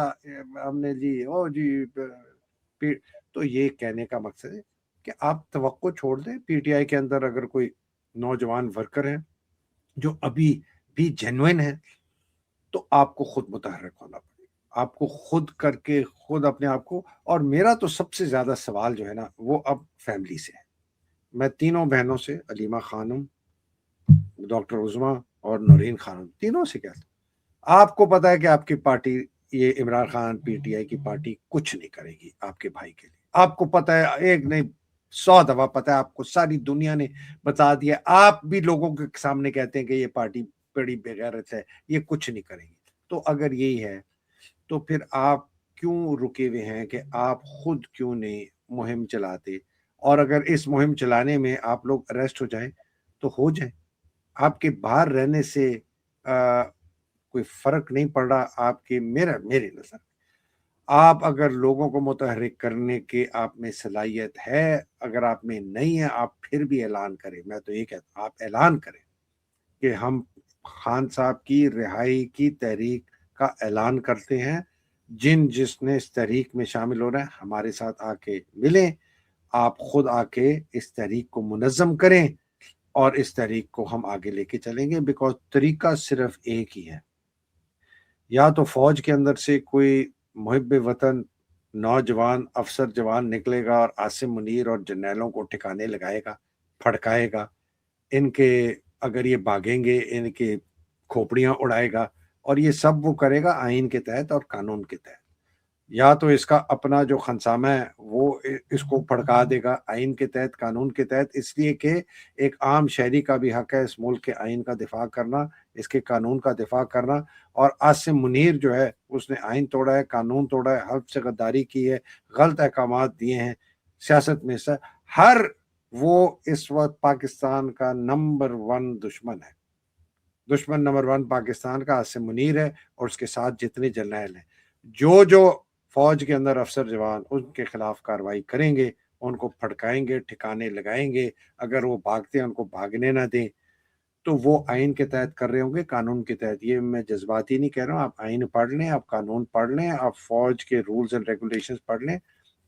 ہم نے جی, او جی. تو یہ کہنے کا مقصد ہے کہ آپ توقع چھوڑ دیں. پی ٹی آئی کے اندر اگر کوئی نوجوان ورکر ہے جو ابھی بھی جینوئن ہے, تو آپ کو خود متحرک ہونا پڑے, آپ کو خود کر کے خود اپنے آپ کو. اور میرا تو سب سے زیادہ سوال جو ہے نا وہ اب فیملی سے ہے. میں تینوں بہنوں سے, علیمہ خانم, ڈاکٹر عظما اور نورین خانم, تینوں سے کہتا ہوں, آپ کو پتا ہے کہ آپ کی پارٹی, یہ Imran Khan P T I کی پارٹی کچھ نہیں کرے گی آپ کے بھائی کے لیے. آپ کو پتا ہے, ایک نہیں 100 دفعہ پتا ہے آپ کو, ساری دنیا نے بتا دیا. آپ بھی لوگوں کے سامنے کہتے ہیں کہ یہ پارٹی بڑی بغیرت ہے, یہ کچھ نہیں کرے گی. تو اگر یہی ہے تو پھر آپ کیوں رکے ہوئے ہیں کہ آپ خود کیوں نہیں مہم چلاتے؟ اور اگر اس مہم چلانے میں آپ لوگ اریسٹ ہو جائیں تو ہو جائیں. آپ کے باہر رہنے سے کوئی فرق نہیں پڑ رہا آپ کے, میرے نظر. آپ اگر لوگوں کو متحرک کرنے کے آپ میں صلاحیت ہے, اگر آپ میں نہیں ہے, آپ پھر بھی اعلان کریں. میں تو یہ کہتا ہوں آپ اعلان کریں کہ ہم خان صاحب کی رہائی کی تحریک کا اعلان کرتے ہیں. جس نے اس تحریک میں شامل ہو رہا ہے ہمارے ساتھ آ کے ملیں. آپ خود آ کے اس تحریک کو منظم کریں اور اس تحریک کو ہم آگے لے کے چلیں گے. بیکاز طریقہ صرف ایک ہی ہے, یا تو فوج کے اندر سے کوئی محب وطن نوجوان افسر جوان نکلے گا اور عاصم منیر اور جرنیلوں کو ٹھکانے لگائے گا, پھڑکائے گا, ان کے اگر یہ بھاگیں گے ان کے کھوپڑیاں اڑائے گا, اور یہ سب وہ کرے گا آئین کے تحت اور قانون کے تحت. یا تو اس کا اپنا جو خنسامہ ہے وہ اس کو پھڑکا دے گا آئین کے تحت قانون کے تحت, اس لیے کہ ایک عام شہری کا بھی حق ہے اس ملک کے آئین کا دفاع کرنا, اس کے قانون کا دفاع کرنا. اور عاصم منیر جو ہے اس نے آئین توڑا ہے, قانون توڑا ہے, حلف سے غداری کی ہے, غلط احکامات دیے ہیں, سیاست میں سے وہ اس وقت پاکستان کا نمبر 1 دشمن ہے. دشمن نمبر 1 پاکستان کا عاصم منیر ہے اور اس کے ساتھ جتنے جرنیل ہیں. جو فوج کے اندر افسر جوان ان کے خلاف کارروائی کریں گے, ان کو پھڑکائیں گے, ٹھکانے لگائیں گے. اگر وہ بھاگتے ہیں ان کو بھاگنے نہ دیں, تو وہ آئین کے تحت کر رہے ہوں گے, قانون کے تحت. یہ میں جذباتی نہیں کہہ رہا ہوں, آپ آئین پڑھ لیں, آپ قانون پڑھ لیں, آپ فوج کے رولز اینڈ ریگولیشنز پڑھ لیں.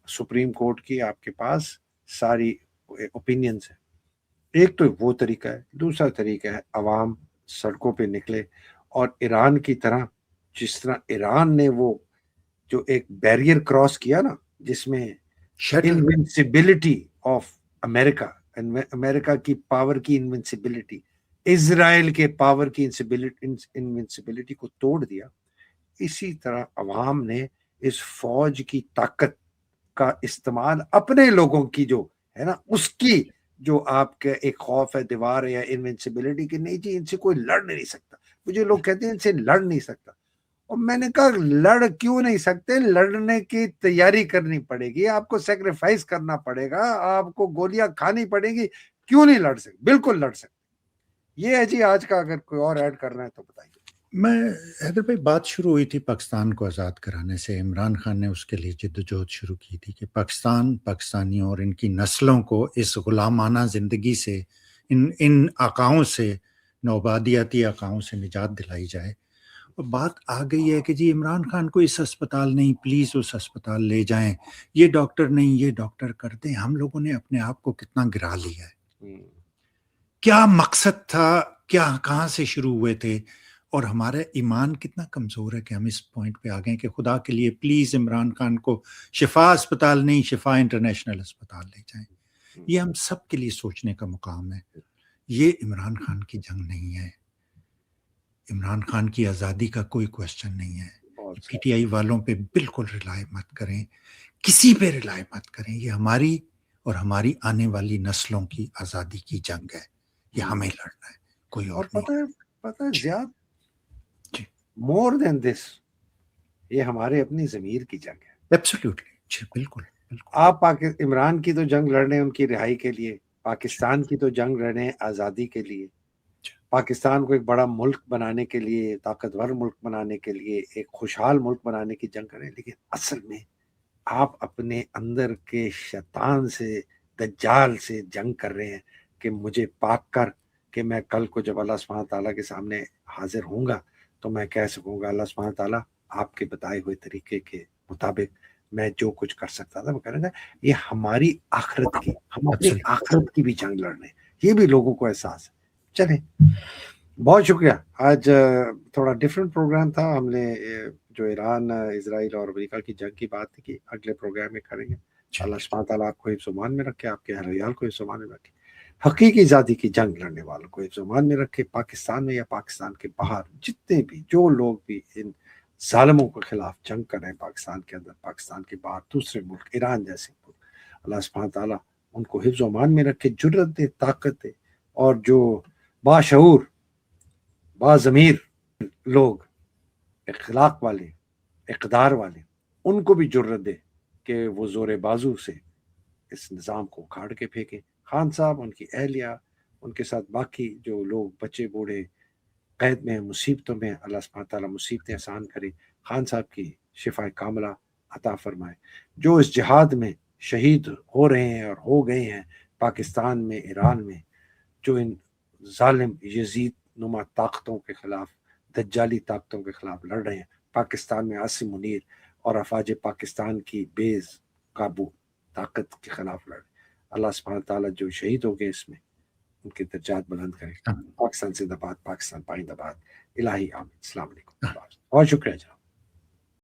سپریم کورٹ کی آپ کے پاس ساری اوپینینز ہیں. ایک تو وہ طریقہ ہے. دوسرا طریقہ ہے عوام سڑکوں پہ نکلے اور ایران کی طرح, جس طرح ایران نے وہ جو ایک بیریئر کراس کیا نا, جس میں انوینسیبلٹی آف امریکہ کی پاور کی انوینسیبلٹی, اسرائیل کے پاور کی انوینسیبلٹی کو توڑ دیا, اسی طرح عوام نے اس فوج کی طاقت کا استعمال اپنے لوگوں کی جو ہے نا, اس کی جو آپ کا ایک خوف ہے, دیوار ہے یا انوینسیبلٹی کی, نہیں جی ان سے کوئی لڑ نہیں سکتا. مجھے لوگ کہتے ہیں ان سے لڑ نہیں سکتا, اور میں نے کہا لڑ کیوں نہیں سکتے, لڑنے کی تیاری کرنی پڑے گی, آپ کو سیکریفائس کرنا پڑے گا, آپ کو گولیاں کھانی پڑیں گی, کیوں نہیں لڑ سکتے؟ بالکل لڑ سکتے. یہ ہے جی آج کا. اگر کوئی اور ایڈ کرنا ہے تو بتائیے. میں حیدر بھائی بات شروع ہوئی تھی پاکستان کو آزاد کرانے سے. عمران خان نے اس کے لیے جدوجہد شروع کی تھی کہ پاکستان, پاکستانیوں اور ان کی نسلوں کو اس غلامانہ زندگی سے, ان آقاؤں سے, نوآبادیاتی آقاؤں سے نجات دلائی جائے. اور بات آ گئی ہے کہ جی عمران خان کو اس ہسپتال نہیں, پلیز اس ہسپتال لے جائیں, یہ ڈاکٹر نہیں, یہ ڈاکٹر کر دیں. ہم لوگوں نے اپنے آپ کو کتنا گرا لیا ہے. کیا مقصد تھا, کیا کہاں سے شروع ہوئے تھے, اور ہمارا ایمان کتنا کمزور ہے کہ ہم اس پوائنٹ پہ آ گئے کہ خدا کے لیے پلیز عمران خان کو شفا اسپتال نہیں, شفا انٹرنیشنل اسپتال لے جائیں. یہ ہم سب کے لیے سوچنے کا مقام ہے. یہ عمران خان کی جنگ نہیں ہے, عمران خان کی آزادی کا کوئی کوشچن نہیں ہے. پی ٹی آئی والوں پہ بالکل رلائے مت کریں, کسی پہ رلائے مت کریں. یہ ہماری اور ہماری آنے والی نسلوں کی آزادی کی جنگ ہے, یہ ہمیں لڑنا ہے, کوئی اور نہیں. پتہ ہے زیاد مور دین دس, یہ ہمارے اپنی ضمیر کی جنگ ہے. ایبسلیوٹلی, بالکل. آپ عمران کی تو جنگ لڑ رہے ہیں ان کی رہائی کے لیے, پاکستان کی تو جنگ لڑ رہے ہیں آزادی کے لیے, پاکستان کو ایک بڑا ملک بنانے کے لیے, طاقتور ملک بنانے کے لیے, ایک خوشحال ملک بنانے کی جنگ کریں. لیکن اصل میں آپ اپنے اندر کے شیطان سے, دجال سے جنگ کر رہے ہیں کہ مجھے پاک کر, کہ میں کل کو جب اللہ سبحانہ تعالیٰ کے سامنے حاضر ہوں گا تو میں کہہ سکوں گا اللہ سبحانہ تعالیٰ آپ کے بتائے ہوئے طریقے کے مطابق میں جو کچھ کر سکتا تھا وہ کرنے گا. یہ ہماری آخرت کی, ہم اپنی آخرت کی بھی جنگ لڑ رہے ہیں, یہ بھی لوگوں کو احساس ہے. چلیں, بہت شکریہ. آج تھوڑا ڈیفرنٹ پروگرام تھا. ہم نے جو ایران, اسرائیل اور امریکہ کی جنگ کی بات کی, اگلے پروگرام میں کریں گے. اللہ سبحانہ تعالیٰ آپ کو حفظ و امان میں رکھے, آپ کے اہل ویال کو حفظ و امان میں رکھے, حقیقی آزادی کی جنگ لڑنے والوں کو حفظ و امان میں رکھے. پاکستان میں یا پاکستان کے باہر جتنے بھی جو لوگ بھی ان ظالموں کے خلاف جنگ کر رہے ہیں, پاکستان کے اندر, پاکستان کے باہر, دوسرے ملک, ایران جیسے ملک, اللہ سبحانہ تعالیٰ ان کو حفظ و امان میں رکھے, جرت دے, طاقت دے, اور جو باشعور, باضمیر لوگ, اخلاق والے, اقدار والے, ان کو بھی جرت دے کہ وہ زور بازو سے اس نظام کو اکھاڑ کے پھینکیں. خان صاحب, ان کی اہلیہ, ان کے ساتھ باقی جو لوگ بچے بوڑھے قید میں, مصیبتوں میں, اللہ سبحانہ تعالیٰ مصیبتیں آسان کرے. خان صاحب کی شفا کاملہ عطا فرمائے. جو اس جہاد میں شہید ہو رہے ہیں اور ہو گئے ہیں پاکستان میں, ایران میں, جو ان ظالم یزید نما طاقتوں کے خلاف, دجالی طاقتوں کے خلاف لڑ رہے ہیں, پاکستان میں عاصم منیر اور افواج پاکستان کی بے قابو طاقت کے خلاف لڑ رہے ہیں. اللہ سبحانہ تعالیٰ جو شہید ہو گئے اس میں, ان کے درجات بلند کرے. پاکستان زندہ باد, پاکستان پائندہ باد. الہی آمین. السلام علیکم. بہت شکریہ جناب.